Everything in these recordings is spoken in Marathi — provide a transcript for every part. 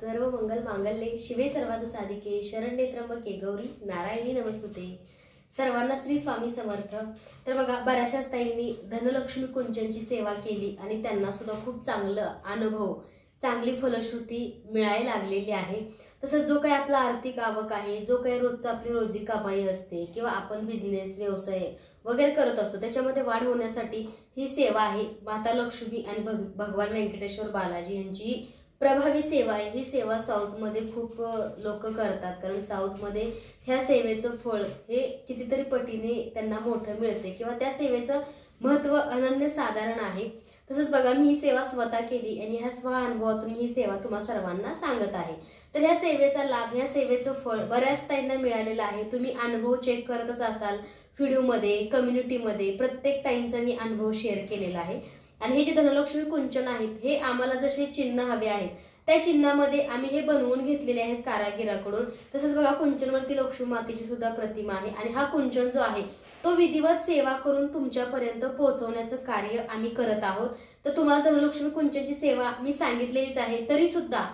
सर्व मंगल मांगल्ये शिवे सर्वार्थ साधिके शरण्ये त्र्यंबके गौरी नारायणी नमस्तुते। सर्वांना श्री स्वामी समर्थ। तर बघा, बऱ्याचशा ताईंनी धनलक्ष्मी कुंचनची सेवा केली आणि त्यांना सुद्धा खूप चांगला अनुभव, चांगली फलश्रुती मिळायला लागलेली आहे। तसंच जो काही आपला आर्थिक आवक आहे, जो काही रोजचा आपली रोजी कमाई असते किंवा आपण बिझनेस व्यवसाय वगैरे करत असतो, त्याच्यामध्ये वाढ होण्यासाठी ही सेवा आहे। माता लक्ष्मी आणि भगवान व्यंकटेश्वर बालाजी यांची प्रभावी सेवा आहे। ही सेवा साऊथ मध्ये खूप लोक करतात, कारण साऊथ मध्ये ह्या सेवेचं फळ हे कितीतरी पटीने त्यांना मोठं मिळते किंवा त्या सेवेचं महत्त्व अनन्य साधारण आहे। तसंच बघा, मी ही सेवा स्वतः केली आणि ह्या स्व अनुभवातून ही सेवा तुम्हा सर्वांना सांगत आहे। तर ह्या सेवेचा लाभ, ह्या सेवेचं फळ बऱ्याच ताईंना मिळालेलं आहे। तुम्ही अनुभव चेक करतच असाल व्हिडिओमध्ये, कम्युनिटीमध्ये प्रत्येक ताईंचा मी अनुभव शेअर केलेला आहे। आणि हे जे धनलक्ष्मी कुंचन आहेत, हे आम्हाला जसे चिन्ह हवे आहेत त्या चिन्हामध्ये आम्ही हे बनवून घेतलेले आहेत कारागिराकडून। तसंच बघा, कुंचनवरती लक्ष्मी मातेची सुद्धा प्रतिमा आहे आणि हा कुंचन जो आहे तो विधिवत सेवा करून तुमच्यापर्यंत पोहोचवण्याचं कार्य आम्ही करत आहोत। तर तुम्हाला धनलक्ष्मी कुंचनची सेवा मी सांगितलेलीच आहे, तरी सुद्धा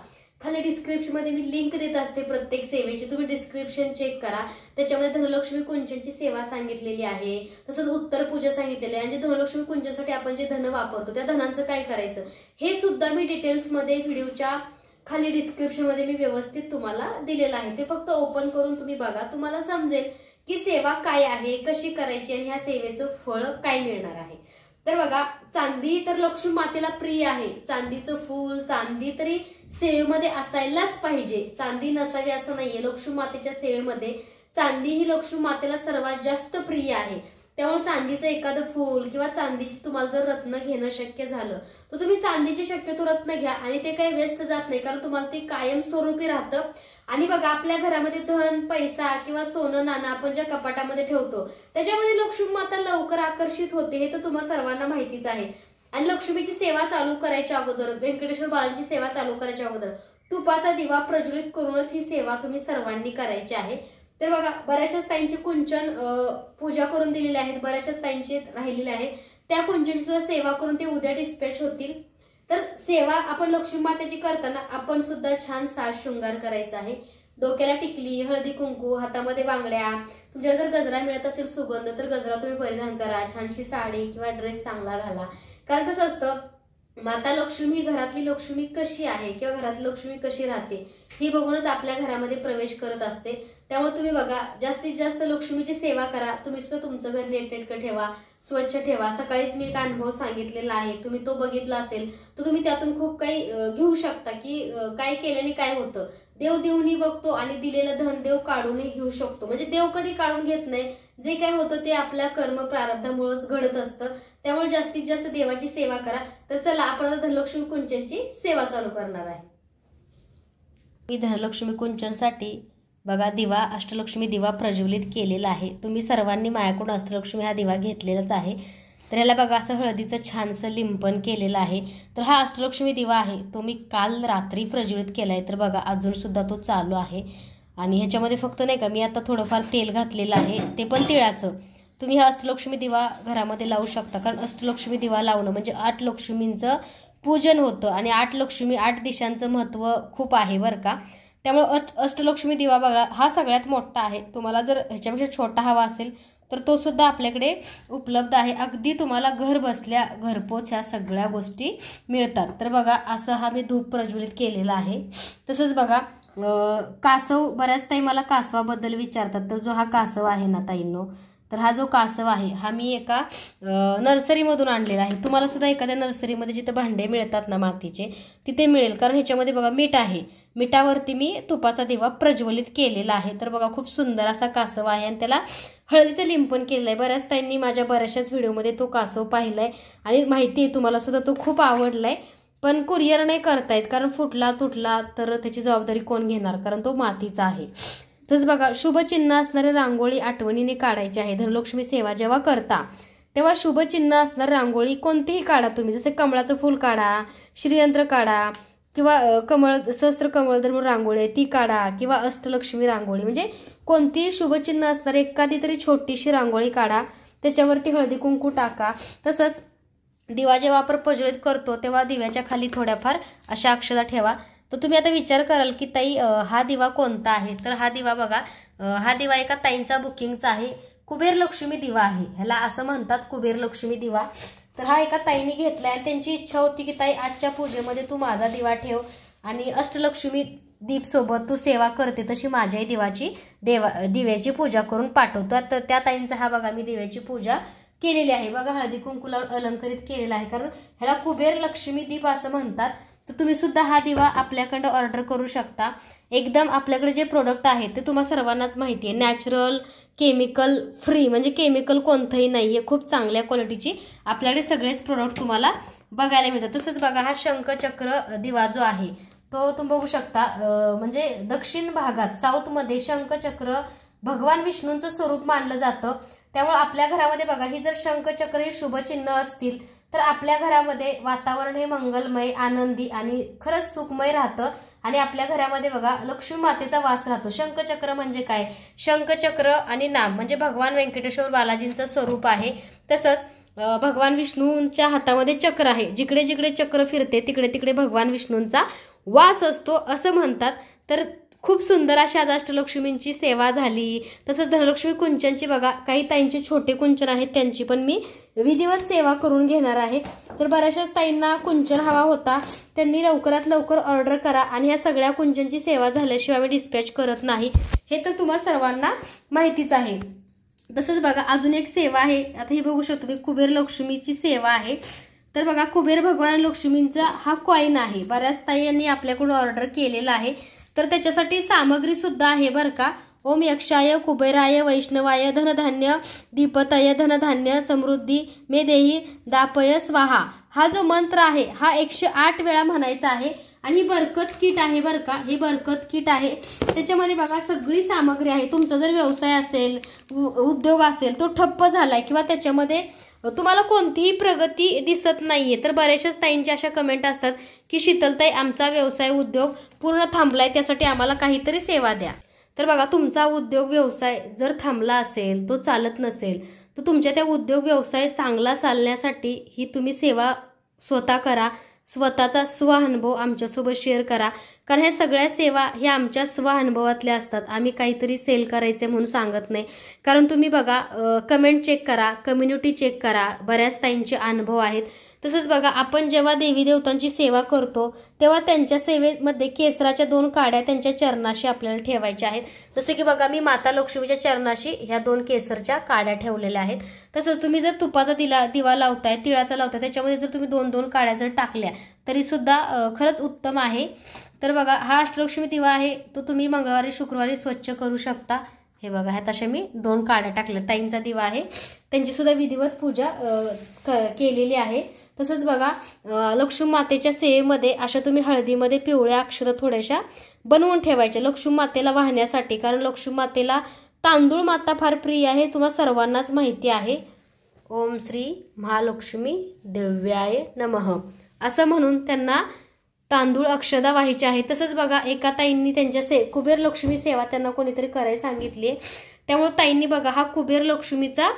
खाली डिस्क्रिप्शन मध्ये मी लिंक देत असते प्रत्येक सेवेची, तुम्ही डिस्क्रिप्शन चेक करा। त्याच्यामध्ये धनलक्ष्मी कुंचनची सेवा सांगितलेली आहे, तसंच उत्तर पूजा सांगितलेली आहे। आणि जे धनलक्ष्मी कुंचनसाठी आपण जे धन वापरतो त्या धनांचं काय करायचं हे सुद्धा मी डिटेल्स मध्ये व्हिडिओच्या खाली डिस्क्रिप्शन मध्ये मी व्यवस्थित तुम्हाला दिलेलं आहे। ते फक्त ओपन करून तुम्ही बघा, तुम्हाला समजेल की सेवा काय आहे, कशी करायची आणि ह्या सेवेचं फळ काय मिळणार आहे। तर बघा, चांदी तर लक्ष्मी मातेला प्रिय आहे। चांदीचं फूल, चांदी तरी सेवेमध्ये असायलाच पाहिजे, चांदी नसावी असं नाहीये। लक्ष्मी मातेच्या सेवेमध्ये चांदी ही लक्ष्मी मातेला सर्वात जास्त प्रिय आहे। त्यामुळे चांदीचं एखादं फूल किंवा चांदीची तुम्हाला जर रत्न घेणं शक्य झालं तर तुम्ही चांदीची शक्यतो रत्न घ्या आणि ते काही वेस्ट जात नाही, कारण तुम्हाला ते कायम स्वरूपी राहतं। आणि बघा, आपल्या घरामध्ये धन, पैसा किंवा सोनं नाणं आपण ज्या कपाटामध्ये ठेवतो त्याच्यामध्ये लक्ष्मी माता लवकर आकर्षित होते, हे तर तुम्हाला सर्वांना माहितीच आहे। आणि लक्ष्मीची सेवा चालू करायच्या अगोदर, व्यंकटेश्वर बालाजीची सेवा चालू करायच्या अगोदर तुपाचा दिवा प्रज्वलित करूनच ही सेवा तुम्ही सर्वांनी करायची आहे। तर बघा, बऱ्याचशा ताईंची कुंचन पूजा करून दिलेली आहेत, बऱ्याचशा ताईंचे राहिलेले आहेत, त्या कुंचनची सुद्धा सेवा करून ते उद्या डिस्पॅच होतील। तर सेवा आपण लक्ष्मी मातेची करताना आपण सुद्धा छान साज शृंगार करायचा आहे। डोक्याला टिकली, हळदी कुंकू, हातामध्ये बांगड्या, तुमच्याकडे जर गजरा मिळत असेल सुगंध तर गजरा तुम्ही परिधान करा, छानशी साडी किंवा ड्रेस चांगला घाला। कारण कसं असतं, माता लक्ष्मी ही घरातली लक्ष्मी कशी आहे किंवा घरातली लक्ष्मी कशी राहते ही बघूनच आपल्या घरामध्ये प्रवेश करत असते। त्यामुळे तुम्ही बघा, जास्तीत जास्त लक्ष्मीची सेवा करा। तुम्ही सुद्धा तुमचं घर नीटनेटकं ठेवा, स्वच्छ ठेवा। सकाळीच मी एक अनुभव सांगितलेला आहे, तुम्ही तो बघितला असेल तर तुम्ही त्यातून खूप काही घेऊ शकता की काय केल्याने काय होतं। देव देऊनी बघतो आणि दिलेलं धन देव काढूनही घेऊ शकतो, म्हणजे देव कधी काढून घेत नाही। जे काय होतं ते आपल्या कर्म प्रारब्धामुळेच घडत असतं। त्यामुळे जास्तीत जास्त देवाची सेवा करा। तर चला, आपण आता धनलक्ष्मी कुंचनची सेवा चालू करणार आहे। मी धनलक्ष्मी कुंचनसाठी बघा दिवा, अष्टलक्ष्मी दिवा प्रज्वलित केलेला आहे। तुम्ही सर्वांनी माझ्याकडून अष्टलक्ष्मी हा दिवा घेतलेलाच आहे। तर याला बघा, असं हळदीचं छानसं लिंपण केलेलं आहे। तर हा अष्टलक्ष्मी दिवा आहे तो मी काल रात्री प्रज्वलित केला आहे। तर बघा, अजून सुद्धा तो चालू आहे। आणि ह्याच्यामध्ये फक्त नाही का, मी आता थोडंफार तेल घातलेलं आहे, ते पण तिळाचं। तुम्ही हा अष्टलक्ष्मी दिवा घरामध्ये लावू शकता, कारण अष्टलक्ष्मी दिवा लावणं म्हणजे 8 लक्ष्मींचं पूजन होतं आणि 8 लक्ष्मी, 8 दिशांचं महत्त्व खूप आहे बरं का। त्यामुळे अष्टलक्ष्मी दिवा बघा, हा सगळ्यात मोठा आहे। तुम्हाला जर ह्याच्यापेक्षा छोटा हवा असेल तर तो सुद्धा आपल्याकडे उपलब्ध आहे। अगदी तुम्हाला घर बसल्या घरपोच ह्या सगळ्या गोष्टी मिळतात। तर बघा, असं हा मी धूप प्रज्वलित केलेला आहे। तसंच बघा, कासव, बऱ्याच ताई मला कासवाबद्दल विचारतात। तर जो हा कासव आहे ना ताईंनो, तर हा जो कासव आहे हा मी एका नर्सरीमधून आणलेला आहे। तुम्हाला सुद्धा एखाद्या नर्सरीमध्ये जिथे भांडे मिळतात ना मातीचे, तिथे मिळेल, कारण ह्याच्यामध्ये बघा मीठ आहे। मिठावरती मी तुपाचा दिवा प्रज्वलित केलेला आहे। तर बघा, खूप सुंदर असा कासव आहे आणि त्याला हळदीचं लिंपण केलेलं आहे। बऱ्याच ताईंनी माझ्या बऱ्याचशाच व्हिडिओमध्ये तो कासव पाहिलाय आणि माहिती आहे तुम्हाला सुद्धा तो खूप आवडलाय। पण कुरिअर नाही करतायत, कारण फुटला तुटला तर त्याची जबाबदारी कोण घेणार, कारण तो मातीचा आहे। तसंच बघा, शुभ चिन्ह असणारी रांगोळी आठवणीने काढायची आहे। धनलक्ष्मी सेवा जेव्हा करता तेव्हा शुभ चिन्ह असणारी रांगोळी कोणतीही काढा तुम्ही, जसे कमळाचं फूल काढा, श्रीयंत्र काढा किंवा सहस्त्र कमळ म्हणून रांगोळी ती काढा किंवा अष्टलक्ष्मी रांगोळी, म्हणजे कोणतीही शुभचिन्ह असणारी एखादी तरी छोटीशी रांगोळी काढा, त्याच्यावरती हळदी कुंकू टाका। तसंच दिवा जेव्हा आपण प्रज्वलित करतो तेव्हा दिव्याच्या खाली थोड्याफार अशा अक्षता ठेवा। तर तुम्ही आता विचार कराल की ताई हा दिवा कोणता आहे. तर हा दिवा बघा, हा दिवा एका ताईंचा बुकिंगचा आहे. कुबेर लक्ष्मी दिवा आहे, ह्याला असं म्हणतात कुबेर लक्ष्मी दिवा. तर हा एका ताईने घेतलाय आणि त्यांची इच्छा होती की ताई आजच्या पूजेमध्ये तू माझा दिवा ठेव आणि अष्टलक्ष्मी दीप सोबत तू सेवा करते तशी माझ्याही दिव्याची पूजा करून पाठवतो. तर त्या ताईंचा हा बघा मी दिव्याची पूजा केलेली आहे. बघा हळदी कुंकू लावून अलंकरित केलेला आहे, कारण ह्याला कुबेर लक्ष्मी दीप असं म्हणतात. तर तुम्ही सुद्धा हा दिवा आपल्याकडं ऑर्डर करू शकता. एकदम आपल्याकडे जे प्रोडक्ट आहेत ते तुम्हाला सर्वांनाच माहिती आहे, नॅचरल, केमिकल फ्री, म्हणजे केमिकल कोणतंही नाही आहे. खूप चांगल्या क्वालिटीची आपल्याकडे सगळेच प्रोडक्ट तुम्हाला बघायला मिळतात. तसंच बघा हा शंखचक्र दिवा जो आहे तो तुम्ही बघू शकता. म्हणजे दक्षिण भागात साऊथमध्ये शंखचक्र भगवान विष्णूंचं स्वरूप मानलं जातं. त्यामुळे आपल्या घरामध्ये बघा ही जर शंखचक्र हे शुभचिन्ह असतील तर आपल्या घरामध्ये वातावरण हे मंगलमय, आनंदी आणि खरंच सुखमय राहतं. आणि आपल्या घरामध्ये बघा लक्ष्मी मातेचा वास राहतो. शंखचक्र म्हणजे काय? शंखचक्र आणि नाम म्हणजे भगवान व्यंकटेश्वर बालाजींचं स्वरूप आहे. तसंच भगवान विष्णूंच्या हातामध्ये चक्र आहे. जिकडे जिकडे चक्र फिरते तिकडे तिकडे भगवान विष्णूंचा वास असतो असं म्हणतात. तर खूप सुंदर अशी आज अष्टलक्ष्मींची सेवा झाली. तसंच धनलक्ष्मी कुंचनची बघा काही ताईंचे छोटे कुंचन आहेत, त्यांची पण मी विधिवत सेवा करून घेणार आहे. तर बऱ्याचशाच ताईंना कुंचन हवा होता, त्यांनी लवकरात लवकर ऑर्डर करा. आणि ह्या सगळ्या कुंचनची सेवा झाल्याशिवाय आम्ही डिस्पॅच करत नाही, हे तर तुम्हाला सर्वांना माहितीच आहे. तसंच बघा अजून एक सेवा आहे. आता ही बघू शकतो मी कुबेर लक्ष्मीची सेवा आहे. तर बघा कुबेर भगवान लक्ष्मींचा हा कॉईन आहे. बऱ्याच ताईंनी आपल्याकडून ऑर्डर केलेला आहे. तर त्याच्यासाठी सामग्री सुद्धा आहे बरं का. ओम यक्षाय कुबेराय वैष्णवाय धनधान्य दीपतय धनधान्य समृद्धी मे देही दापय स्वाहा, हा जो मंत्र आहे हा 108 वेळा म्हणायचा आहे. आणि ही बरकत किट आहे बरं का, ही बरकत किट आहे. त्याच्यामध्ये बघा सगळी सामग्री आहे. तुमचा जर व्यवसाय असेल, उद्योग असेल, तो ठप्प झालाय किंवा त्याच्यामध्ये तुम्हाला कोणतीही प्रगती दिसत नाहीये, तर बऱ्याचशाच ताईंच्या अशा कमेंट असतात की शीतलताई आमचा व्यवसाय उद्योग पूर्ण थांबलाय, त्यासाठी आम्हाला काहीतरी सेवा द्या. तर बघा तुमचा उद्योग व्यवसाय जर थांबला असेल, तो चालत नसेल, तर तुमच्या त्या उद्योग व्यवसाय चांगला चालण्यासाठी ही तुम्ही सेवा स्वतः करा. स्वतःचा स्वानुभव आमच्यासोबत शेअर करा, कारण ह्या सगळ्या सेवा ह्या आमच्या स्वानुभवातल्या असतात. आम्ही काहीतरी सेल करायचे म्हणून सांगत नाही. कारण तुम्ही बघा कमेंट चेक करा, कम्युनिटी चेक करा, बऱ्याच ताईंचे अनुभव आहेत. तसंच बघा आपण जेव्हा देवी देवतांची सेवा करतो तेव्हा त्यांच्या सेवेमध्ये केसराच्या 2 काड्या त्यांच्या चरणाशी आपल्याला ठेवायच्या आहेत. जसे की बघा मी माता लक्ष्मीच्या चरणाशी ह्या 2 केसरच्या काड्या ठेवलेल्या आहेत. तसंच तुम्ही जर तुपाचा दिवा लावताय, तिळाचा लावताय, त्याच्यामध्ये जर तुम्ही 2-2 काड्या जर टाकल्या तरी सुद्धा खरंच उत्तम आहे. तर बघा हा अष्टलक्ष्मी दिवा आहे, तो तुम्ही मंगळवारी शुक्रवारी स्वच्छ करू शकता. हे बघा ह्यात अशा मी 2 काड्या टाकल्या. ताईंचा दिवा आहे, त्यांची सुद्धा विधिवत पूजा केलेली आहे. तसंच बघा लक्ष्मी मातेच्या सेवेमध्ये अशा तुम्ही हळदीमध्ये पिवळ्या अक्षर थोड्याशा बनवून ठेवायच्या लक्ष्मी मातेला वाहण्यासाठी, कारण लक्ष्मी मातेला तांदूळ माता फार प्रिय आहे, तुम्हाला सर्वांनाच माहिती आहे. ओम श्री महालक्ष्मी दिव्याय नमः असं म्हणून त्यांना तांदूळ अक्षदा व्हायचे आहे. तसंच बघा एका ताईंनी त्यांच्या कुबेर लक्ष्मी सेवा त्यांना कोणीतरी करायला सांगितली, त्यामुळे ताईंनी बघा हा कुबेर लक्ष्मीचा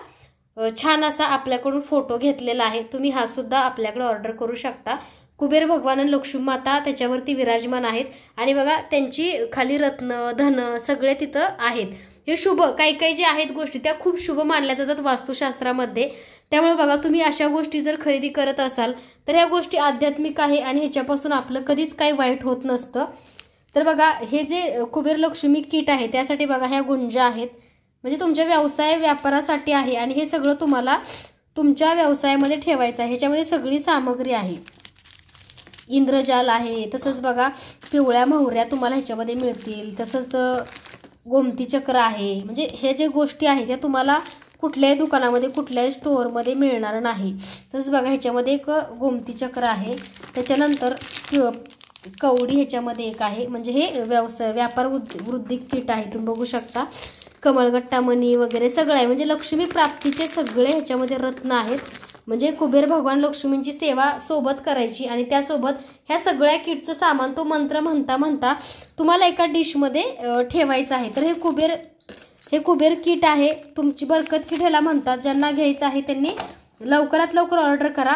छान असा आपल्याकडून फोटो घेतलेला आहे. तुम्ही हा सुद्धा आपल्याकडे ऑर्डर करू शकता. कुबेर भगवान आणि लक्ष्मी माता त्याच्यावरती विराजमान आहेत आणि बघा त्यांची खाली रत्न धन सगळे तिथं आहेत. हे शुभ काही काही जे आहेत गोष्टी त्या खूप शुभ मानल्या जातात वास्तुशास्त्रामध्ये. त्यामुळे बघा तुम्ही अशा गोष्टी जर खरेदी करत असाल तर ह्या गोष्टी आध्यात्मिक आहे आणि ह्याच्यापासून आपलं कधीच काही वाईट होत नसतं. तर बघा हे जे कुबेर लक्ष्मी किट आहे त्यासाठी बघा ह्या गुंजा आहेत, म्हणजे तुमच्या व्यवसाय व्यापारासाठी आहे आणि हे सगळं तुम्हाला तुमच्या व्यवसायामध्ये ठेवायचं आहे. ह्याच्यामध्ये सगळी सामग्री आहे. इंद्रजाल आहे, तसंच बघा पिवळ्या मोहऱ्या तुम्हाला ह्याच्यामध्ये मिळतील. तसंच गोमती चक्र आहे, म्हणजे हे जे गोष्टी आहेत त्या तुम्हाला कुठल्याही दुकानामध्ये कुठल्याही स्टोअरमध्ये मिळणार नाही. तसंच बघा ह्याच्यामध्ये एक गोमती चक्र आहे. त्याच्यानंतर कवडी ह्याच्यामध्ये एक आहे, म्हणजे हे व्यवसाय व्यापार वृद्धी किट आहे. तुम्ही बघू शकता कमळगट्टा मणी वगैरे सगळं आहे, म्हणजे लक्ष्मी प्राप्तीचे सगळे ह्याच्यामध्ये रत्न आहेत. म्हणजे कुबेर भगवान लक्ष्मींची सेवा सोबत करायची आणि त्यासोबत ह्या सगळ्या किटचं सामान तो मंत्र म्हणता म्हणता तुम्हाला एका डिशमध्ये ठेवायचं आहे. तर हे कुबेर किट आहे, तुमची बरकत किट ह्याला म्हणतात. ज्यांना घ्यायचं आहे त्यांनी लवकरात लवकर ऑर्डर करा.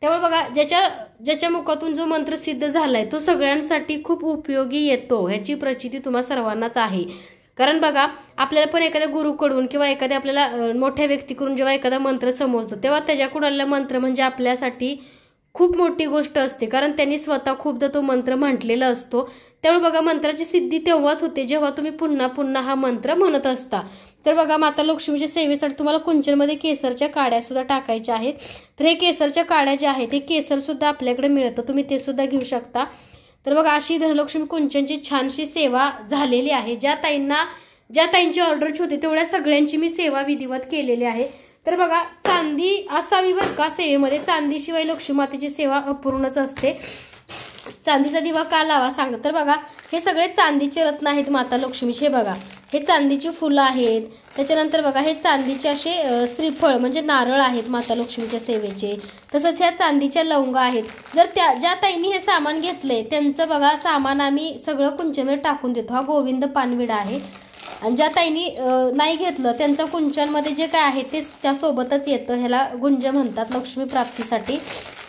त्यामुळे बघा ज्याच्या मुखातून जो मंत्र सिद्ध झालाय तो सगळ्यांसाठी खूप उपयोगी येतो, ह्याची प्रचिती तुम्हा सर्वांनाच आहे. कारण बघा आपल्याला पण एखाद्या गुरुकडून किंवा एखाद्या आपल्याला मोठ्या व्यक्तीकडून जेव्हा एखादा मंत्र समजतो तेव्हा त्याच्याकडून आलेला मंत्र म्हणजे आपल्यासाठी खूप मोठी गोष्ट असते, कारण त्यांनी स्वतः खूपदा तो मंत्र म्हटलेला असतो. त्यामुळे बघा मंत्राची सिद्धी तेव्हाच होते जेव्हा तुम्ही पुन्हा पुन्हा हा मंत्र म्हणत असता. तर बघा माता लक्ष्मीच्या सेवेसाठी तुम्हाला कुंचनमध्ये केसरच्या काड्या सुद्धा टाकायच्या आहेत. तर हे केसरच्या काड्या ज्या आहेत हे केसर सुद्धा आपल्याकडे मिळतं, तुम्ही ते सुद्धा घेऊ शकता. तर बघा अशी धनलक्ष्मी कुंचनची छानशी सेवा झालेली आहे. ज्या ताईंची ऑर्डरची होती तेवढ्या सगळ्यांची मी सेवा विधिवत केलेली आहे. तर बघा चांदी असावी बरं का सेवेमध्ये, चांदीशिवाय लक्ष्मी मातेची सेवा अपूर्णच असते. चांदीचा दिवा का लावा सांगा. तर बघा हे सगळे चांदीचे रत्न आहेत माता लक्ष्मीचे. बघा हे चांदीची फुलं आहेत, त्याच्यानंतर बघा हे चांदीचे असे श्रीफळ म्हणजे नारळ आहेत माता लक्ष्मीच्या सेवेचे. तसंच ह्या चांदीच्या लवंगा आहेत. जर ज्या ताईंनी हे सामान घेतलंय त्यांचं बघा सामान आम्ही सगळं कुंचनमध्ये टाकून देतो. हा गोविंद पानविडा आहे. आणि ज्या ताईंनी नाही घेतलं त्यांचं कुंचनमध्ये जे काय आहे ते त्यासोबतच येतं. ह्याला गुंज म्हणतात लक्ष्मी प्राप्तीसाठी.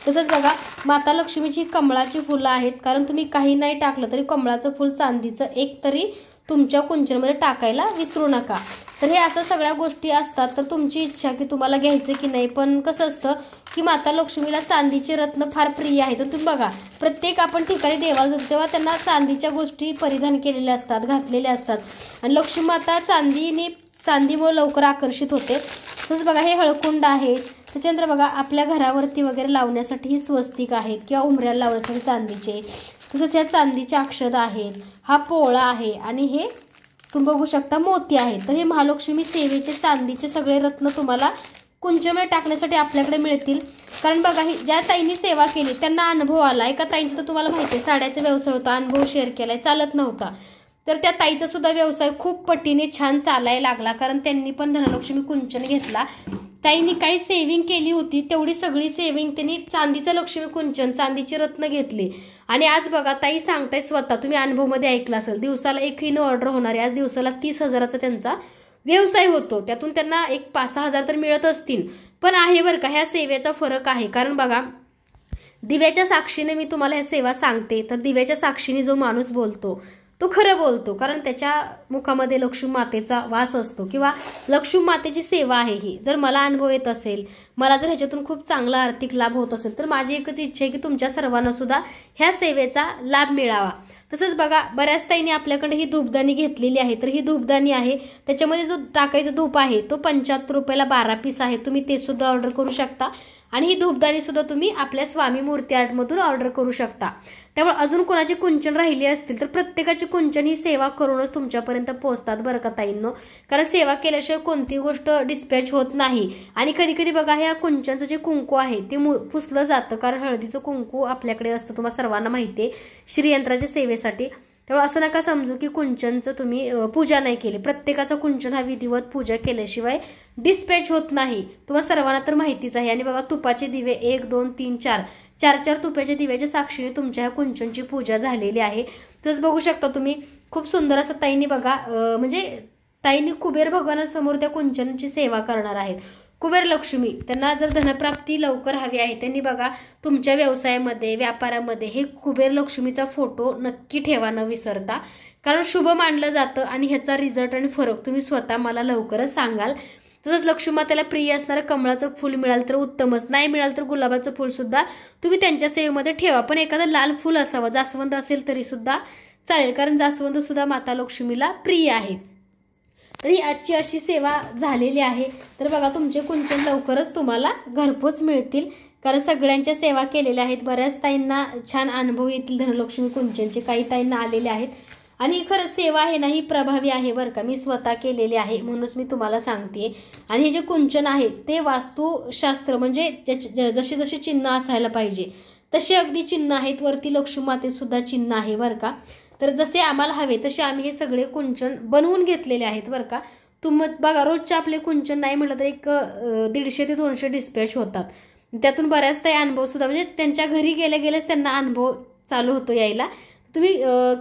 तसंच बघा माता लक्ष्मीची कमळाची फुलं आहेत, कारण तुम्ही काही नाही टाकलं तरी कमळाचं फुल चांदीचं एक तरी तुमच्या कुंचनमध्ये टाकायला विसरू नका. तर हे असं सगळ्या गोष्टी असतात. तर तुमची इच्छा की तुम्हाला घ्यायचं की नाही, पण कसं असतं की माता लक्ष्मीला चांदीचे रत्न फार प्रिय आहेत. तर तुम्ही बघा प्रत्येक आपण ठिकाणी देवाला जातो तेव्हा त्यांना चांदीच्या गोष्टी परिधान केलेल्या असतात, घातलेल्या असतात. आणि लक्ष्मी माता चांदीमुळे लवकर आकर्षित होते. तसंच बघा हे हळकुंड आहेत. त्याच्यानंतर बघा आपल्या घरावरती वगैरे लावण्यासाठी ही स्वस्तिक आहेत किंवा उंबऱ्याला लावण्यासाठी चांदीचे. तसंच ह्या चांदीच्या अक्षता आहेत. हा पोळा आहे आणि हे तुम्ही बघू शकता मोती आहेत. तर हे महालक्ष्मी सेवेचे चांदीचे सगळे रत्न तुम्हाला कुंचमध्ये टाकण्यासाठी आपल्याकडे मिळतील. कारण बघा ही ज्या ताईंनी सेवा केली त्यांना अनुभव आला. एका ताईंचा तर तुम्हाला माहिती आहे साड्याचा व्यवसाय होता, अनुभव शेअर केलाय, चालत नव्हता. तर त्या ताईचा सुद्धा व्यवसाय खूप पटीने छान चालायला लागला, कारण त्यांनी पण धनलक्ष्मी कुंचन घेतला. ताईंनी काही सेविंग केली होती तेवढी सगळी सेविंग त्यांनी चांदीचं लक्ष्मी कुंचन, चांदीचे रत्न घेतले. आणि आज बघा ताई सांगताय स्वतः, तुम्ही अनुभवमध्ये ऐकलं असेल, दिवसाला एकही न ऑर्डर होणार आहे. आज दिवसाला 30,000चा त्यांचा व्यवसाय होतो. त्यातून त्यांना एक 5-6 हजार तर मिळत असतील. पण आहे बरं का ह्या सेवेचा फरक आहे. कारण बघा दिव्याच्या साक्षीने मी तुम्हाला ह्या सेवा सांगते, तर दिव्याच्या साक्षीने जो माणूस बोलतो तो खरं बोलतो, कारण त्याच्या मुखामध्ये लक्ष्मी मातेचा वास असतो किंवा लक्ष्मी मातेची सेवा आहे ही. जर मला अनुभव येत असेल, मला जर ह्याच्यातून खूप चांगला आर्थिक लाभ होत असेल, तर माझी एकच इच्छा आहे की तुमच्या सर्वांना सुद्धा ह्या सेवेचा लाभ मिळावा. तसंच बघा बऱ्याच ताईंनी आपल्याकडे ही धूपदाणी घेतलेली आहे. तर ही धूपदाणी आहे, त्याच्यामध्ये जो टाकायचा धूप आहे तो 75 रुपयाला 12 पीस आहे. तुम्ही ते सुद्धा ऑर्डर करू शकता. आणि ही धूपदाणी सुद्धा तुम्ही आपल्या स्वामी मूर्ती आर्टमधून ऑर्डर करू शकता. त्यामुळे अजून कोणाची कुंचन राहिली असतील तर प्रत्येकाची कुंचन ही सेवा करूनच तुमच्यापर्यंत पोहोचतात बरं का ताईंनो. कारण सेवा केल्याशिवाय कोणती गोष्ट डिस्पॅच होत नाही. आणि कधी कधी बघा ह्या कुंचनचं जे कुंकू आहे ते पुसलं जातं, कारण हळदीचं कुंकू आपल्याकडे असतं, तुम्हाला सर्वांना माहिती आहे, श्रीयंत्राच्या सेवेसाठी. त्यामुळे असं नका समजू की कुंचनचं तुम्ही पूजा नाही केली. प्रत्येकाचा कुंचन हा विधिवत पूजा केल्याशिवाय डिस्पॅच होत नाही, तुम्हाला सर्वांना तर माहितीच आहे. आणि बघा तुपाचे दिवे 1, 2, 3, 4 तुपाच्या दिव्याच्या साक्षीने तुमच्या ह्या कुंचनची पूजा झालेली आहे. जसं बघू शकता तुम्ही खूप सुंदर असं ताईंनी बघा म्हणजे ताईंनी कुबेर भगवानासमोर त्या कुंचनची सेवा करणार आहेत. कुबेर लक्ष्मी त्यांना जर धनप्राप्ती लवकर हवी आहे त्यांनी बघा तुमच्या व्यवसायामध्ये व्यापारामध्ये हे कुबेर लक्ष्मीचा फोटो नक्की ठेवा न विसरता, कारण शुभ मानलं जातं आणि ह्याचा रिझल्ट आणि फरक तुम्ही स्वतः मला लवकरच सांगाल. तसंच लक्ष्मी मातेला प्रिय असणारं कमळाचं फूल मिळालं तर उत्तमच, नाही मिळालं तर गुलाबाचं फूल सुद्धा तुम्ही त्यांच्या सेवेमध्ये ठेवा. पण एखादं लाल फूल असावं, जास्वंद असेल तरी सुद्धा चालेल, कारण जास्वंद सुद्धा माता लक्ष्मीला प्रिय आहे. तर ही आजची अशी सेवा झालेली आहे. तर बघा तुमचे कुंचन लवकरच तुम्हाला घरपोच मिळतील, कारण सगळ्यांच्या सेवा केलेल्या आहेत. बऱ्याच ताईंना छान अनुभव येतील धनलक्ष्मी कुंचनचे, काही ताईंना आलेले आहेत. आणि ही खरंच सेवा आहे ना ही प्रभावी आहे बरं का, मी स्वतः केलेली आहे म्हणूनच मी तुम्हाला सांगते. आणि हे जे कुंचन आहे ते वास्तुशास्त्र म्हणजे जसे जसे चिन्ह असायला पाहिजे तसे अगदी चिन्ह आहेत. वरती लक्ष्मी माते सुद्धा चिन्ह आहे बरं का. तर जसे आम्हाला हवे तसे आम्ही हे सगळे कुंचन बनवून घेतलेले आहेत बरं का. बघा रोजचे आपले कुंचन नाही म्हटलं तर एक 150 ते 200 डिस्पॅच होतात. त्यातून बऱ्याच ताई अनुभव सुद्धा म्हणजे त्यांच्या घरी गेल्याच त्यांना अनुभव चालू होतो यायला. तुम्ही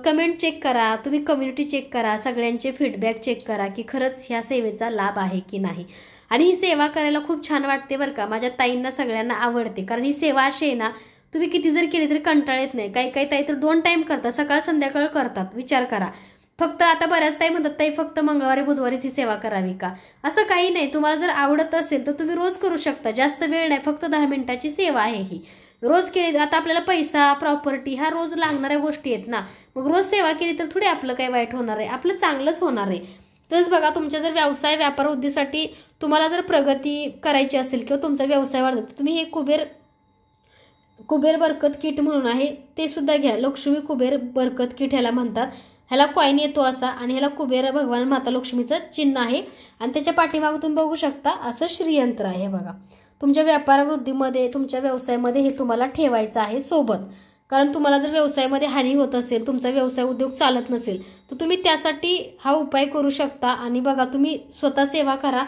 कमेंट चेक करा, तुम्ही कम्युनिटी चेक करा, सगळ्यांचे फीडबॅक चेक करा की खरंच ह्या सेवेचा लाभ आहे की नाही. आणि ही सेवा करायला खूप छान वाटते बरं का. माझ्या ताईंना सगळ्यांना आवडते, कारण ही सेवा अशी आहे ना, तुम्ही किती जर केली तरी कंटाळ येत नाही. काही काही ताई तर 2 टाइम करतात, सकाळ संध्याकाळ करतात. विचार करा. फक्त आता बऱ्याच ताई म्हणतात ताई फक्त मंगळवारी बुधवारीच ही सेवा करावी का, असं काही नाही. तुम्हाला जर आवडत असेल तर तुम्ही रोज करू शकता. जास्त वेळ नाही, फक्त 10 मिनिटाची सेवा आहे ही. रोज केली, आता आपल्याला पैसा प्रॉपर्टी ह्या रोज लागणाऱ्या गोष्टी आहेत ना, मग रोज सेवा केली तर थोडी आपलं काही वाईट होणार आहे, आपलं चांगलंच होणार आहे. तसंच बघा, तुमच्या जर व्यवसाय व्यापार उद्योगासाठी तुम्हाला जर प्रगती करायची असेल किंवा तुमचा व्यवसाय वाढतो, तुम्ही हे कुबेर बरकत किट म्हणून आहे ते सुद्धा घ्या. लक्ष्मी कुबेर बरकत किट ह्याला म्हणतात. ह्याला कॉईन येतो असा, आणि ह्याला कुबेर भगवान माता लक्ष्मीचं चिन्ह आहे, आणि त्याच्या पाठीमागे तुम्ही बघू शकता असं श्रीयंत्र आहे बघा. तुमच्या व्यापार वृद्धीमध्ये, तुमच्या व्यवसायामध्ये हे तुम्हाला ठेवायचं आहे सोबत. कारण तुम्हाला जर व्यवसायामध्ये हानी होत असेल, तुमचा व्यवसाय उद्योग चालत नसेल, तर तुम्ही त्यासाठी हा उपाय करू शकता. आणि बघा, तुम्ही स्वतः सेवा करा,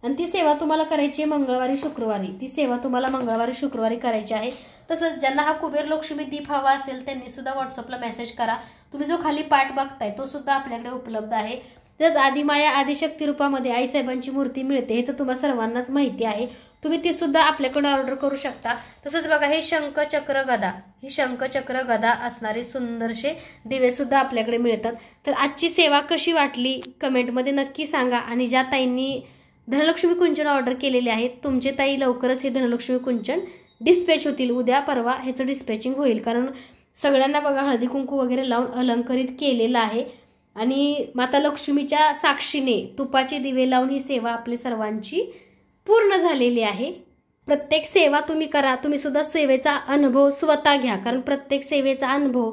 आणि ती सेवा तुम्हाला करायची आहे मंगळवारी शुक्रवारी. ती सेवा तुम्हाला मंगळवारी शुक्रवारी करायची आहे. तसंच ज्यांना हा कुबेर लक्ष्मी दीप हवा असेल त्यांनी सुद्धा व्हॉट्सअपला मेसेज करा. तुम्ही जो खाली पाठ बघताय तो सुद्धा आपल्याकडे उपलब्ध आहे. तसंच आदिमाया आदिशक्ती रूपामध्ये आईसाहेबांची मूर्ती मिळते, हे तर तुम्हाला सर्वांनाच माहिती आहे. तुम्ही ती सुद्धा आपल्याकडे ऑर्डर करू शकता. तसंच बघा, हे शंखचक्र गदा, ही शंखचक्र गदा असणारे सुंदरसे दिवे सुद्धा आपल्याकडे मिळतात. तर आजची सेवा कशी वाटली कमेंटमध्ये नक्की सांगा. आणि ज्या ताईंनी धनलक्ष्मी कुंचन ऑर्डर केलेले आहेत, तुमचे ताई लवकरच हे धनलक्ष्मी कुंचन डिस्पॅच होतील. उद्या परवा ह्याचं डिस्पॅचिंग होईल, कारण सगळ्यांना बघा हळदी कुंकू वगैरे लावून अलंकरित केलेलं आहे. आणि माता लक्ष्मीच्या साक्षीने तुपाचे दिवे लावून ही सेवा आपली सर्वांची पूर्ण झालेली आहे. प्रत्येक सेवा तुम्ही करा, तुम्ही सुद्धा सेवेचा अनुभव स्वतः घ्या, कारण प्रत्येक सेवेचा अनुभव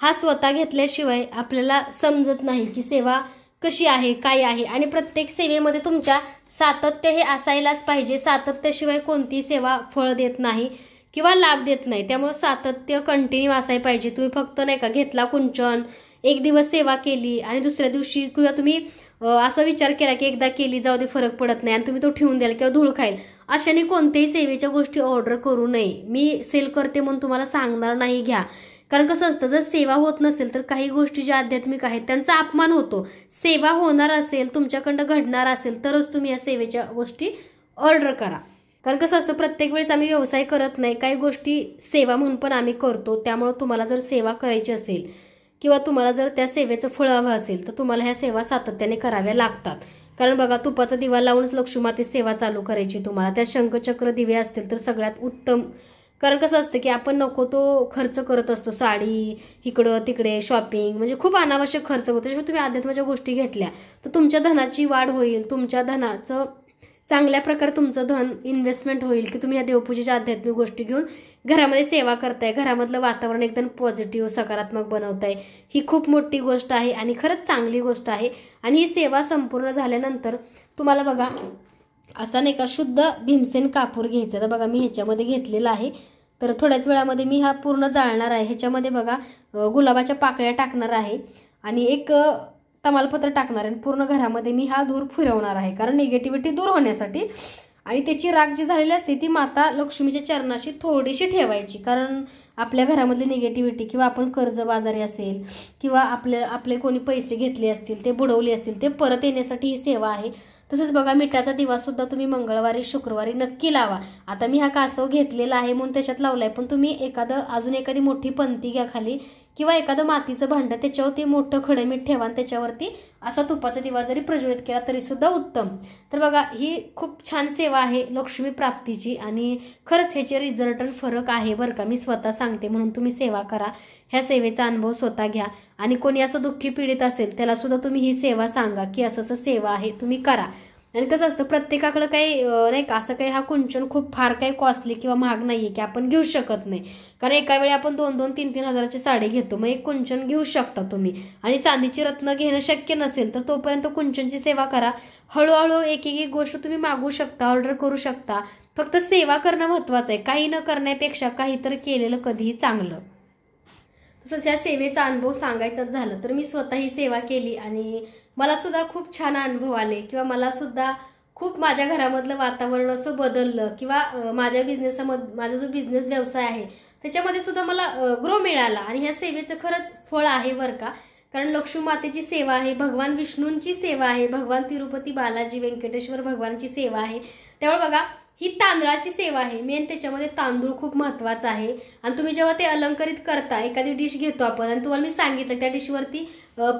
हा स्वतः घेतल्याशिवाय आपल्याला समजत नाही की सेवा कशी आहे, काय आहे. आणि प्रत्येक सेवेमध्ये तुमच्या सातत्य हे असायलाच पाहिजे. सातत्याशिवाय कोणती सेवा फळ देत नाही किंवा लाभ देत नाही. त्यामुळे सातत्य कंटिन्यू असायला पाहिजे. तुम्ही फक्त नाही का घेतला कुंचन, एक दिवस सेवा केली आणि दुसऱ्या दिवशी किंवा तुम्ही असा विचार केला की एकदा केली जाऊ दे फरक पडत नाही आणि तुम्ही तो ठेवून द्याल किंवा धूळ खाईल, अशाने कोणत्याही सेवेच्या गोष्टी ऑर्डर करू नये. मी सेल करते म्हणून तुम्हाला सांगणार नाही घ्या, कारण कसं असतं, जर सेवा होत नसेल तर काही गोष्टी ज्या आध्यात्मिक आहेत त्यांचा अपमान होतो. सेवा होणार असेल, तुमच्याकडं घडणार असेल तरच तुम्ही या सेवेच्या गोष्टी ऑर्डर करा. कारण कसं असतं, प्रत्येक वेळेस आम्ही व्यवसाय करत नाही, काही गोष्टी सेवा म्हणून पण आम्ही करतो. त्यामुळे तुम्हाला जर सेवा करायची असेल किंवा तुम्हाला जर त्या सेवेचं फळ हवं असेल तर तुम्हाला ह्या सेवा सातत्याने कराव्या लागतात. कारण बघा, तुपाचा दिवा लावूनच लक्ष्मीमाते सेवा चालू करायची तुम्हाला. त्या शंखचक्र दिवे असतील तर सगळ्यात उत्तम. कारण कसं असतं की आपण नको तो खर्च करत असतो, साडी इकडं तिकडे शॉपिंग, म्हणजे खूप अनावश्यक खर्च होतो. त्याच्यामुळे तुम्ही अध्यात्माच्या गोष्टी घेतल्या तर तुमच्या धनाची वाढ होईल, तुमच्या धनाचं चांगल्या प्रकारे तुमचं धन इन्व्हेस्टमेंट होईल की तुम्ही या देवपूजेच्या आध्यात्मिक गोष्टी घेऊन घरामध्ये सेवा करताय, घरामधलं वातावरण एकदम पॉझिटिव्ह सकारात्मक बनवताय. ही खूप मोठी गोष्ट आहे आणि खरंच चांगली गोष्ट आहे. आणि ही सेवा संपूर्ण झाल्यानंतर तुम्हाला बघा असा नाही का शुद्ध भीमसेन कापूर घ्यायचा. तर बघा मी ह्याच्यामध्ये घेतलेला आहे, तर थोड्याच वेळामध्ये मी हा पूर्ण जाळणार आहे. ह्याच्यामध्ये बघा गुलाबाच्या पाकळ्या टाकणार आहे आणि एक तमालपत्र टाकणार आहे. पूर्ण घरामध्ये मी हा धूर फिरवणार आहे, कारण निगेटिव्हिटी दूर होण्यासाठी. आणि त्याची राख जी झालेली असते ती माता लक्ष्मीच्या चरणाशी थोडीशी ठेवायची, कारण आपल्या घरामधली निगेटिव्हिटी किंवा आपण कर्जबाजारी असेल किंवा आपले कोणी पैसे घेतले असतील ते बुडवले असतील ते परत येण्यासाठी ही सेवा आहे. तसंच बघा, मिठाचा दिवा सुद्धा तुम्ही मंगळवारी शुक्रवारी नक्की लावा. आता मी हा कासव घेतलेला आहे म्हणून त्याच्यात लावलाय, पण तुम्ही अजून एखादी मोठी पंती घ्या खाली किंवा एखादं मातीचं भांडं, त्याच्यावरती मोठं खडे मीठ ठेवा आणि त्याच्यावरती असा तुपाचा दिवा जरी प्रज्वलित केला तरी सुद्धा उत्तम. तर बघा, ही खूप छान सेवा आहे लक्ष्मी प्राप्तीची आणि खरंच ह्याचे रिझल्ट आणि फरक आहे बरं का. मी स्वतः सांगते म्हणून तुम्ही सेवा करा, ह्या सेवेचा अनुभव स्वतः घ्या. आणि कोणी असं दुःखी पीडित असेल त्याला सुद्धा तुम्ही ही सेवा सांगा की असं असं सेवा आहे, तुम्ही करा. आणि कसं असतं, प्रत्येकाकडे काही नाही का असं काही हा कुंचन खूप फार काही कॉस्टली किंवा महाग नाहीये की आपण घेऊ शकत नाही. कारण एका वेळी आपण 2-2, 3-3 हजाराची साडी घेतो, मग एक कुंचन घेऊ शकता तुम्ही. आणि चांदीची रत्न घेणं शक्य नसेल तर तोपर्यंत कुंचनची सेवा करा. हळूहळू एक एक गोष्ट तुम्ही मागू शकता, ऑर्डर करू शकता. फक्त सेवा करणं महत्वाचं आहे, काही न करण्यापेक्षा काहीतरी केलेलं कधीही चांगलं. तसंच या सेवेचा अनुभव सांगायचाच झालं तर मी स्वतः ही सेवा केली आणि मला सुद्धा खूप छान अनुभव आले किंवा मला सुद्धा खूप माझ्या घरामधलं वातावरण असं बदललं किंवा माझ्या माझा जो बिझनेस व्यवसाय आहे त्याच्यामध्ये सुद्धा मला ग्रो मिळाला आणि ह्या सेवेचं खरंच फळ आहे बरं का. कारण लक्ष्मी मातेची सेवा आहे, भगवान विष्णूंची सेवा आहे, भगवान तिरुपती बालाजी व्यंकटेश्वर भगवानची सेवा आहे. त्यामुळे बघा ही तांदळाची सेवा आहे. मेन त्याच्यामध्ये तांदूळ खूप महत्वाचा आहे. आणि तुम्ही जेव्हा ते अलंकारित करता, एखादी डिश घेतो आपण आणि तुम्हाला मी सांगितलं त्या डिशवरती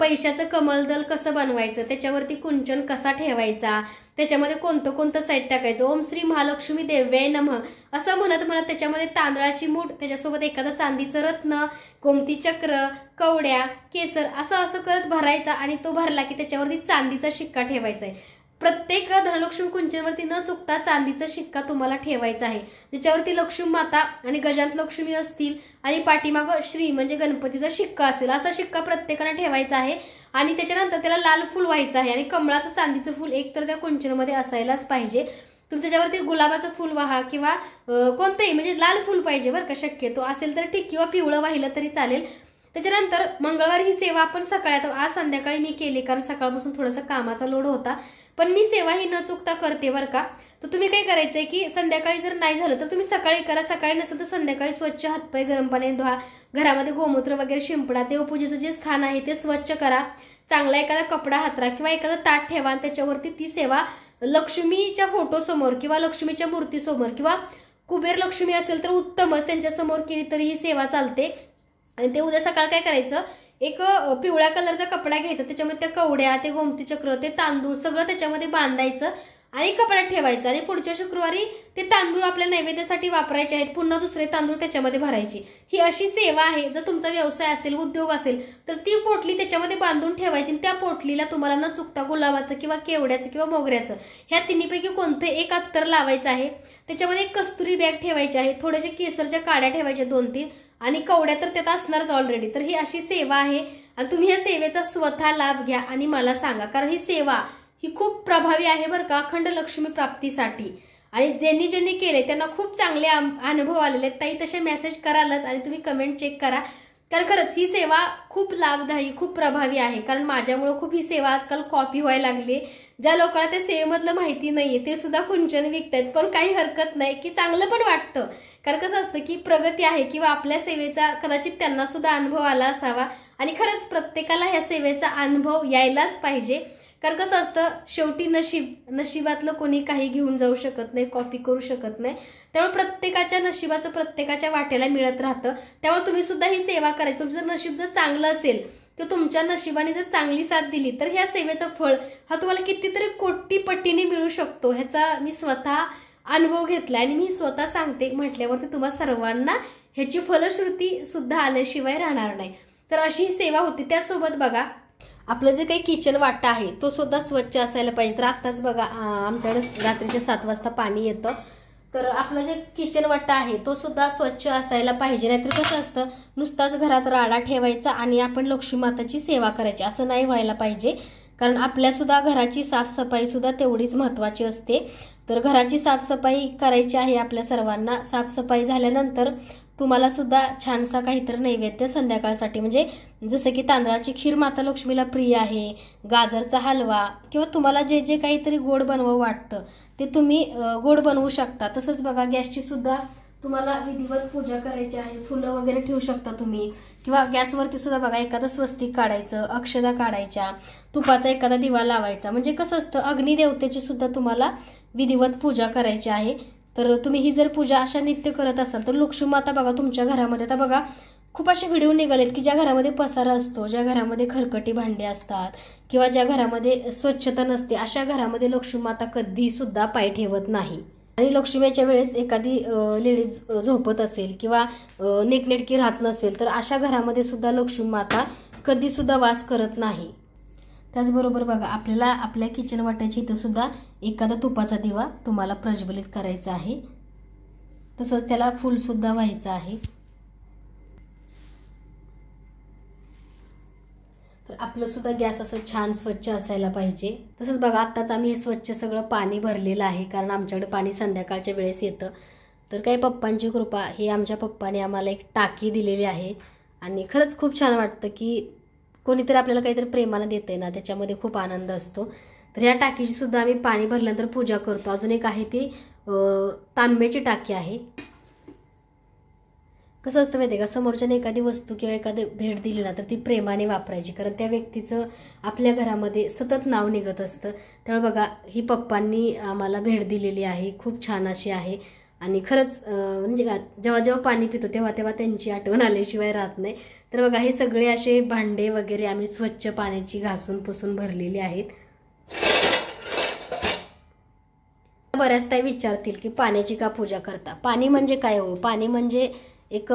पैशाचं कमलदल कसं बनवायचं, त्याच्यावरती कुंचन कसा ठेवायचा, त्याच्यामध्ये कोणतं कोणतं साईड टाकायचं, ओम श्री महालक्ष्मी देव्याय नमः असं म्हणत म्हणत त्याच्यामध्ये तांदळाची मूठ, त्याच्यासोबत एखादं चांदीचं रत्न, गोमती चक्र, कवड्या, केसर असं असं करत भरायचा आणि तो भरला की त्याच्यावरती चांदीचा शिक्का ठेवायचा आहे. प्रत्येक धनलक्ष्मी कुंचनवरती न चुकता चांदीचा शिक्का तुम्हाला ठेवायचा आहे, ज्याच्यावरती लक्ष्मी माता आणि गजांत लक्ष्मी असतील आणि पाठीमागं श्री म्हणजे गणपतीचा शिक्का असेल. असा शिक्का प्रत्येकाने ठेवायचा आहे आणि त्याच्यानंतर त्याला लाल फूल व्हायचं आहे आणि कमळाचं चांदीचं फूल एक तर त्या कुंचनमध्ये असायलाच पाहिजे. तुम्ही त्याच्यावरती गुलाबाचं फूल वाहा किंवा कोणतंही म्हणजे लाल फूल पाहिजे बरं का, शक्यतो असेल तर ठीक, किंवा पिवळं वाहिलं तरी चालेल. त्याच्यानंतर मंगळवारी ही सेवा आपण सकाळी, आज संध्याकाळी मी केली कारण सकाळपासून थोडासा कामाचा लोड होता, पण मी सेवा ही न चुकता करते बरं का. तर तुम्ही काय करायचंय की संध्याकाळी जर नाही झालं तर तुम्ही सकाळी करा, सकाळी नसेल तर संध्याकाळी स्वच्छ हातपाय गरम पाण्याने धुवा, घरामध्ये गोमूत्र वगैरे शिंपडा, देवपूजेचं जे स्थान आहे ते स्वच्छ करा, चांगला एखादा कपडा हातरा किंवा एखादा ताट ठेवा आणि त्याच्यावरती ती सेवा लक्ष्मीच्या फोटोसमोर किंवा लक्ष्मीच्या मूर्तीसमोर किंवा कुबेर लक्ष्मी असेल तर उत्तमच, त्यांच्यासमोर केली तरी ही सेवा चालते. आणि ते उद्या सकाळ काय करायचं, एक पिवळ्या कलरचा कपडा घ्यायचा, त्याच्यामध्ये त्या कवड्या, ते गोमती चक्र, ते तांदूळ सगळं त्याच्यामध्ये बांधायचं आणि कपड्यात ठेवायचं आणि पुढच्या शुक्रवारी ते तांदूळ आपल्या नैवेद्यासाठी वापरायचे आहेत, पुन्हा दुसरे तांदूळ त्याच्यामध्ये भरायची. ही अशी सेवा आहे. जर तुमचा व्यवसाय असेल, उद्योग असेल तर ती पोटली त्याच्यामध्ये बांधून ठेवायची. त्या पोटलीला तुम्हाला न चुकता गुलाबाचं किंवा केवड्याचं किंवा मोगऱ्याचं ह्या तिन्हीपैकी कोणतं एक अत्तर लावायचं आहे. त्याच्यामध्ये एक कस्तुरी बॅग ठेवायची आहे, थोड्याशा केसरच्या काड्या ठेवायच्या 2-3 आणि कवड्या तर त्यात असणारच ऑलरेडी. तर ही अशी सेवा आहे आणि तुम्ही या सेवेचा स्वतः लाभ घ्या आणि मला सांगा, कारण ही सेवा ही खूप प्रभावी आहे बरं का अखंड लक्ष्मी प्राप्तीसाठी. आणि ज्यांनी ज्यांनी केले त्यांना खूप चांगले अनुभव आलेले आहेत. ताई तसे मेसेज करालच आणि तुम्ही कमेंट चेक करा, कारण खरंच ही सेवा खूप लाभदायी, खूप प्रभावी आहे. कारण माझ्यामुळे खूप ही सेवा आजकाल कॉपी व्हायला लागली. ज्या लोकांना त्या सेवेमधलं माहिती नाहीये ते सुद्धा कुंचन विकतायत, पण काही हरकत नाही की चांगलं पण वाटतं. कारण कसं असतं की प्रगती आहे किंवा आपल्या सेवेचा कदाचित त्यांना सुद्धा अनुभव आला असावा आणि खरंच प्रत्येकाला ह्या सेवेचा अनुभव यायलाच पाहिजे. कारण कसं असतं, शेवटी नशिबातलं कोणी काही घेऊन जाऊ शकत नाही, कॉपी करू शकत नाही. त्यामुळे प्रत्येकाच्या नशिबाचं प्रत्येकाच्या वाट्याला मिळत राहतं. त्यामुळे तुम्ही सुद्धा ही सेवा करायची. तुमचं नशीब जर चांगलं असेल तर तुमच्या नशिबाने जर चांगली साथ दिली तर ह्या सेवेचं फळ हा तुम्हाला कितीतरी कोटी पटीने मिळू शकतो. ह्याचा मी स्वतः अनुभव घेतला आणि मी स्वतः सांगते म्हटल्यावरती तुम्हा सर्वांना ह्याची फलश्रुती सुद्धा आल्याशिवाय राहणार नाही. तर अशी सेवा होती. त्यासोबत बघा आपलं जे काही किचन वाटा आहे तो सुद्धा स्वच्छ असायला पाहिजे. तर आत्ताच बघा आमच्याकडे रात्रीच्या 7 वाजता पाणी येतं, तर आपलं जे किचन वाटा आहे तो सुद्धा स्वच्छ असायला पाहिजे. नाहीतर कसं असतं, नुसताच घरात राडा ठेवायचा आणि आपण लक्ष्मी माताची सेवा करायची असं नाही व्हायला पाहिजे. कारण आपल्या सुद्धा घराची साफसफाई सुद्धा तेवढीच महत्त्वाची असते. तर घराची साफसफाई करायची आहे आपल्या सर्वांना. साफसफाई झाल्यानंतर तुम्हाला सुद्धा छानसा काहीतरी नैवेद्य संध्याकाळसाठी, म्हणजे जसं की तांदळाची खीर माता लक्ष्मीला प्रिय आहे, गाजरचा हलवा किंवा तुम्हाला जे जे काहीतरी गोड बनवावं वाटतं ते तुम्ही गोड बनवू शकता. तसंच बघा गॅसची सुद्धा तुम्हाला विधिवत पूजा करायची आहे. फुलं वगैरे ठेवू शकता तुम्ही किंवा गॅसवरती सुद्धा बघा एखादं स्वस्तिक काढायचं, अक्षदा काढायच्या, तुपाचा एखादा दिवा लावायचा. म्हणजे कसं असतं, अग्निदेवतेची सुद्धा तुम्हाला विधिवत पूजा करायची आहे. तर तुम्ही ही जर पूजा अशा नित्य करत असाल तर लक्ष्मी माता बघा तुमच्या घरामध्ये, आता बघा खूप असे व्हिडिओ निघालेत की ज्या घरामध्ये पसारा असतो, ज्या घरामध्ये खरकटी भांडे असतात किंवा ज्या घरामध्ये स्वच्छता नसते, अशा घरामध्ये लक्ष्मी माता कधी सुद्धा पाय ठेवत नाही. आणि लक्ष्मीच्या वेळेस एखादी लेडीज झोपत असेल किंवा नीटनेटकी राहत नसेल तर अशा घरामध्ये सुद्धा लक्ष्मी माता कधी सुद्धा वास करत नाही. त्याचबरोबर बघा आपल्याला आपल्या किचन वाट्याची इथं सुद्धा एखादा तुपाचा दिवा तुम्हाला प्रज्वलित करायचा आहे. तसंच त्याला फूल सुद्धा व्हायचं आहे. तर आपलं सुद्धा गॅस असं छान स्वच्छ असायला पाहिजे. तसंच बघा आत्ताच आम्ही हे स्वच्छ सगळं पाणी भरलेलं आहे, कारण आमच्याकडे पाणी संध्याकाळच्या वेळेस येतं. तर काही पप्पांची कृपा, हे आमच्या पप्पाने आम्हाला एक टाकी दिलेली आहे आणि खरंच खूप छान वाटतं की कोणीतरी आपल्याला काहीतरी प्रेमानं देते ना, त्याच्यामध्ये खूप आनंद असतो. तर ह्या टाकीची सुद्धा आम्ही पाणी भरल्यानंतर पूजा करतो. अजून एक आहे ती तांब्याची टाकी आहे. कसं असतं माहिती आहे का, समोरच्याने एखादी वस्तू किंवा एखादी भेट दिली ना तर ती प्रेमाने वापरायची, कारण त्या व्यक्तीचं आपल्या घरामध्ये सतत नाव निघत असतं. त्यामुळे बघा, ही पप्पांनी आम्हाला भेट दिलेली आहे, खूप छान अशी आहे. आणि खरंच म्हणजे का, जेव्हा जेव्हा पाणी पितो तेव्हा तेव्हा त्यांची आठवण आल्याशिवाय राहत नाही. तर बघा, हे सगळे असे भांडे वगैरे आम्ही स्वच्छ पाण्याची घासून पुसून भरलेली आहेत. बऱ्याचदा विचारतील की पाण्याची का पूजा करता. पाणी म्हणजे काय हो? पाणी म्हणजे एक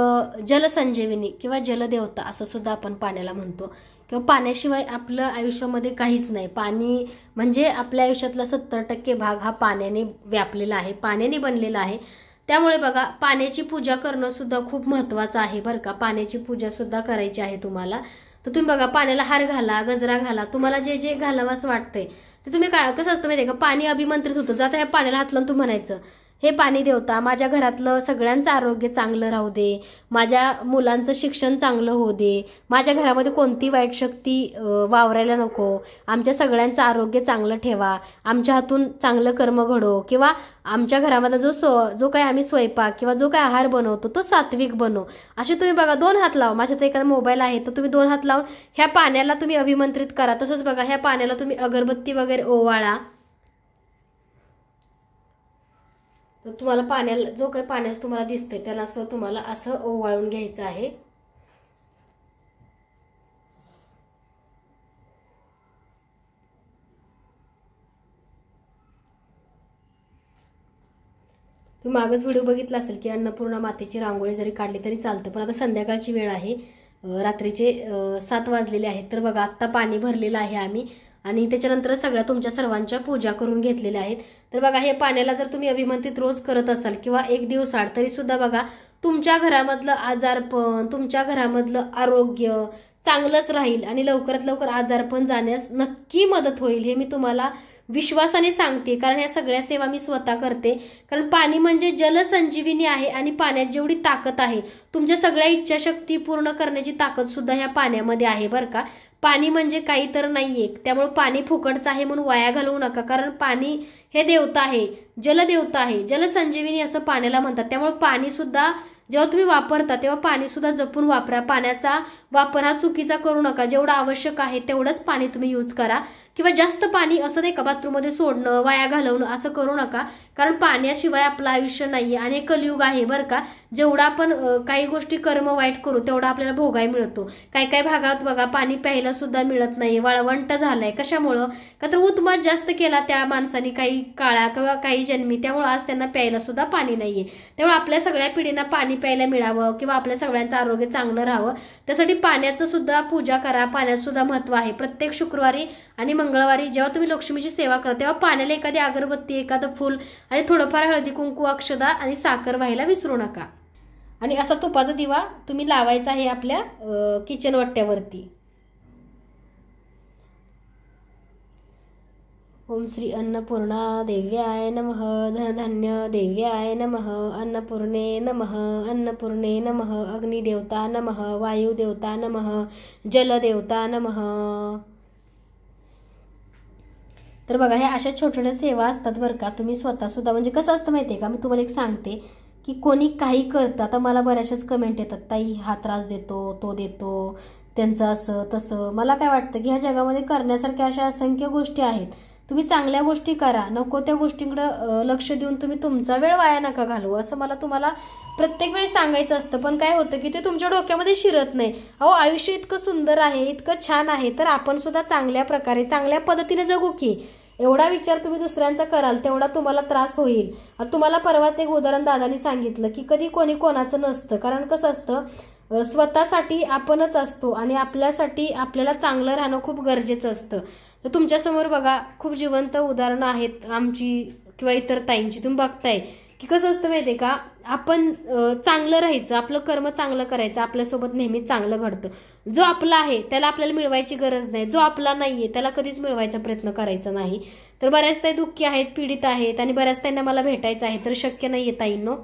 जलसंजीवनी किंवा जलदेवता असं सुद्धा आपण पाण्याला म्हणतो. किंवा पाण्याशिवाय आपलं आयुष्यामध्ये काहीच नाही. पाणी म्हणजे आपल्या आयुष्यातला 70% भाग हा पाण्याने व्यापलेला आहे, पाण्याने बनलेला आहे. त्यामुळे बघा, पाण्याची पूजा करणं सुद्धा खूप महत्त्वाचं आहे बरं का. पाण्याची पूजा सुद्धा करायची आहे तुम्हाला. तर तुम्ही बघा, पाण्याला हार घाला, गजरा घाला, तुम्हाला जे जे घालावंसं वाटतंय ते तुम्ही काय. कसं असतं माहिती आहे का, पाणी अभिमंत्रित होतं. जाता ह्या पाण्याला हात लावून तू म्हणायचं, हे पाणी देवता माझ्या घरातलं सगळ्यांचं आरोग्य चांगलं राहू दे, माझ्या मुलांचं शिक्षण चांगलं होऊ दे, माझ्या घरामध्ये कोणती वाईट शक्ती वावरायला नको, आमच्या सगळ्यांचं आरोग्य चांगलं ठेवा, आमच्या हातून चांगलं कर्म घडो, किंवा आमच्या घरामध्ये जो काही आम्ही स्वयंपाक किंवा जो काही आहार बनवतो तो सात्विक बनव. असे तुम्ही बघा 2 हात लावा. माझ्यात एखादा मोबाईल आहे तर तुम्ही 2 हात लावून ह्या पाण्याला तुम्ही अभिमंत्रित करा. तसंच बघा, ह्या पाण्याला तुम्ही अगरबत्ती वगैरे ओवाळा. तर तुम्हाला पाण्याला, जो काही पाण्यास तुम्हाला दिसतंय त्याला सुद्धा तुम्हाला असं ओवाळून घ्यायचं आहे. तुम्ही मागच व्हिडिओ बघितला असेल की अन्नपूर्णा मातेची रांगोळी जरी काढली तरी चालतं, पण आता संध्याकाळची वेळ आहे, रात्रीचे 7 वाजलेले आहेत. तर बघा, आत्ता पाणी भरलेलं आहे आम्ही, आणि त्याच्यानंतर सगळ्या तुमच्या सर्वांच्या पूजा करून घेतलेल्या आहेत. तर बघा, हे पाण्याला जर तुम्ही अभिमंत्रित रोज करत असाल किंवा 1 दिवस आड, तरी सुद्धा बघा तुमच्या घरामधलं आजारपण, तुमच्या घरामधलं आरोग्य चांगलंच राहील आणि लवकरात लवकर आजारपण जाण्यास नक्की मदत होईल. हे मी तुम्हाला विश्वासाने सांगते, कारण या सगळ्या सेवा मी स्वतः करते. कारण पाणी म्हणजे जलसंजीवनी आहे, आणि पाण्यात जेवढी ताकद आहे, तुमच्या सगळ्या इच्छाशक्ती पूर्ण करण्याची ताकद सुद्धा ह्या पाण्यामध्ये आहे बरं का. पाणी म्हणजे काही तर नाहीये, त्यामुळे पाणी फुकटचं आहे म्हणून वाया घालवू नका. कारण पाणी हे देवता आहे, जलदेवता आहे, जलसंजीवनी असं पाण्याला म्हणतात. त्यामुळे पाणी सुद्धा जेव्हा तुम्ही वापरता तेव्हा पाणी सुद्धा जपून वापरा. पाण्याचा वापर हा चुकीचा करू नका. जेवढं आवश्यक आहे तेवढंच पाणी तुम्ही यूज करा, किंवा जास्त पाणी असं नाही का बाथरूममध्ये सोडणं, वाया घालवणं असं करू नका. कारण पाण्याशिवाय आपलं आयुष्य नाहीये, आणि कलियुग आहे बरं का. जेवढा आपण काही गोष्टी कर्म वाईट करू तेवढा आपल्याला भोगाय मिळतो. काही काही भागात बघा, पाणी प्यायला सुद्धा मिळत नाही, वाळवंट झालंय. कशामुळं? का तर उत्माद जास्त केला त्या माणसाने काही काळा किंवा काही जन्मी, त्यामुळे आज त्यांना प्यायला सुद्धा पाणी नाहीये. त्यामुळे आपल्या सगळ्या पिढींना पाणी प्यायला मिळावं किंवा आपल्या सगळ्यांचं आरोग्य चांगलं राहावं, त्यासाठी पाण्याचं सुद्धा पूजा करा. पाण्यात सुद्धा महत्व आहे. प्रत्येक शुक्रवारी आणि मंगळवारी जेव्हा तुम्ही लक्ष्मीची सेवा करा तेव्हा पाण्याला एखादी अगरबत्ती, एखादं फुल आणि थोडंफार हळदी कुंकू, अक्षदा आणि साखर व्हायला विसरू नका. आणि असा तुपाचा दिवा तुम्ही लावायचा आहे आपल्या किचन वट्ट्यावरती. ओम श्री अन्नपूर्णा देव्याय नमः, धनधान्य देव्याय नमः, अन्नपूर्णे नमः, अन्नपूर्णे नमः, अग्निदेवता नमः, वायुदेवता नमः, जलदेवता नमः. तर बघा, ह्या अशा छोट्या छोट्या सेवा असतात बरं का. तुम्ही स्वतः सुद्धा, म्हणजे कसं असतं माहिती आहे का, मी तुम्हाला एक सांगते की कोणी काही करतं. आता मला बऱ्याचशाच कमेंट येतात, ताई हा त्रास देतो, तो देतो, त्यांचं असं तसं. मला काय वाटतं की ह्या जगामध्ये करण्यासारख्या अशा असंख्य गोष्टी आहेत. तुम्ही चांगल्या गोष्टी करा, नको त्या गोष्टींकडे लक्ष देऊन तुम्ही तुमचा वेळ वाया नका घालवू, असं मला तुम्हाला प्रत्येक वेळी सांगायचं असतं. पण काय होतं की ते तुमच्या डोक्यामध्ये शिरत नाही. अहो, आयुष्य इतकं सुंदर आहे, इतकं छान आहे, तर आपण सुद्धा चांगल्या प्रकारे चांगल्या पद्धतीने जगू की. एवढा विचार तुम्ही दुसऱ्यांचा कराल तेवढा तुम्हाला त्रास होईल. तुम्हाला परवाच एक उदाहरण दादानी सांगितलं की कधी कोणी कोणाचं नसतं. कारण कसं असतं, स्वतःसाठी आपणच असतो आणि आपल्यासाठी आपल्याला चांगलं राहणं खूप गरजेचं असतं. तर तुमच्यासमोर बघा, खूप जिवंत उदाहरणं आहेत आमची किंवा इतर ताईंची. तुम्ही बघताय की कसं असतं माहितीये का, आपण चांगलं राहायचं, आपलं कर्म चांगलं करायचं, आपल्यासोबत नेहमी चांगलं घडतं. जो आपला आहे त्याला आपल्याला मिळवायची गरज नाही, जो आपला नाहीये त्याला कधीच मिळवायचा प्रयत्न करायचा नाही. तर बऱ्याच ताई दुःखी आहेत, पीडित आहेत, आणि बऱ्याच ताईंना मला भेटायचं आहे, तर शक्य नाहीये ताईंनो.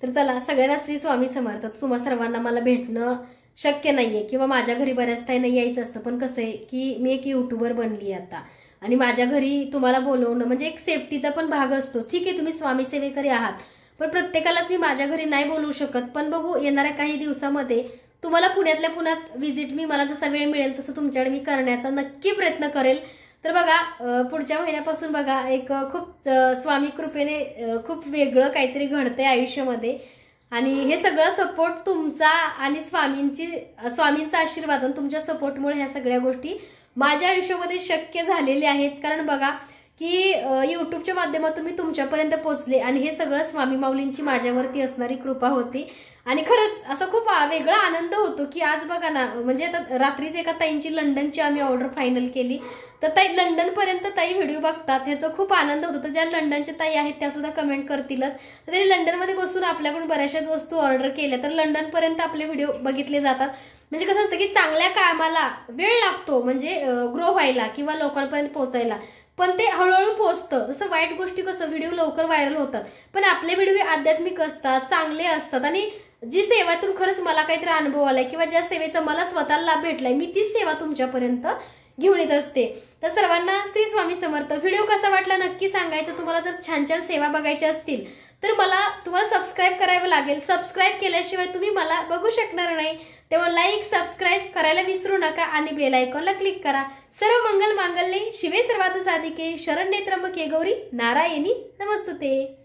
तर चला, सगळ्यांना श्री स्वामी समर्थ. तुम्हा सर्वांना मला भेटणं शक्य नाहीये, किंवा माझ्या घरी बऱ्याच ताईंना यायचं असतं. पण कसं आहे की मी एक युट्यूबर बनली आता, आणि माझ्या घरी तुम्हाला बोलवणं म्हणजे एक सेफ्टीचा पण भाग असतो. ठीक आहे, तुम्ही स्वामी सेवेकरी आहात, पण प्रत्येकालाच मी माझ्या घरी नाही बोलवू शकत. पण बघू येणाऱ्या काही दिवसामध्ये तुम्हाला पुण्यातल्या पुण्यात व्हिजिट मला जसा वेळ मिळेल तसं तुमच्याकडे मी करण्याचा नक्की प्रयत्न करेल. तर बघा पुढच्या महिन्यापासून बघा एक खूप स्वामी कृपेने खूप वेगळं काहीतरी घडतंय आयुष्यामध्ये आणि हे सगळं सपोर्ट तुमचा आणि स्वामींचा आशीर्वाद आणि तुमच्या सपोर्टमुळे ह्या सगळ्या गोष्टी माझ्या आयुष्यामध्ये शक्य झालेल्या आहेत. कारण बघा की युट्यूबच्या माध्यमातून मी तुमच्यापर्यंत पोहोचले आणि हे सगळं स्वामी माऊलींची माझ्यावरती असणारी कृपा होती. आणि खरंच असा खूप वेगळा आनंद होतो की आज बघा ना, म्हणजे आता रात्रीच एका ताईंची लंडनची आम्ही ऑर्डर फायनल केली. तर ताई लंडन पर्यंत ताई व्हिडिओ बघतात, ह्याचा खूप आनंद होतो. तर ज्या लंडनच्या ताई आहेत त्या सुद्धा कमेंट करतीलच. तर त्यांनी लंडनमध्ये बसून आपल्याकडून बऱ्याचशाच वस्तू ऑर्डर केल्या, तर लंडन पर्यंत आपले व्हिडिओ बघितले जातात. म्हणजे कसं असतं की चांगल्या कामाला वेळ लागतो, म्हणजे ग्रो व्हायला किंवा लोकांपर्यंत पोहोचायला, पण ते हळूहळू पोहोचतं. जसं वाईट गोष्टी कसं व्हिडिओ लवकर व्हायरल होतात, पण आपले व्हिडिओ आध्यात्मिक असतात, चांगले असतात. आणि जी सेवातून खरंच मला काहीतरी अनुभव आलाय किंवा ज्या सेवेचा मला स्वतःला लाभ भेटलाय, मी ती सेवा तुमच्यापर्यंत घेऊन येत असते. तर सर्वांना श्री स्वामी समर्थ. व्हिडिओ कसा वाटला नक्की सांगायचं. तुम्हाला जर छान छान सेवा बघायच्या असतील तर तुम्हाला सबस्क्राईब करावं लागेल. सबस्क्राईब केल्याशिवाय तुम्ही मला बघू शकणार नाही. तेव्हा लाईक सबस्क्राईब करायला विसरू नका आणि बेल आयकॉनला क्लिक करा. सर्व मंगल मांगल्ये शिवे सर्वार्थ साधिके शरण्ये त्र्यंबके गौरी नारायणी नमस्तुते.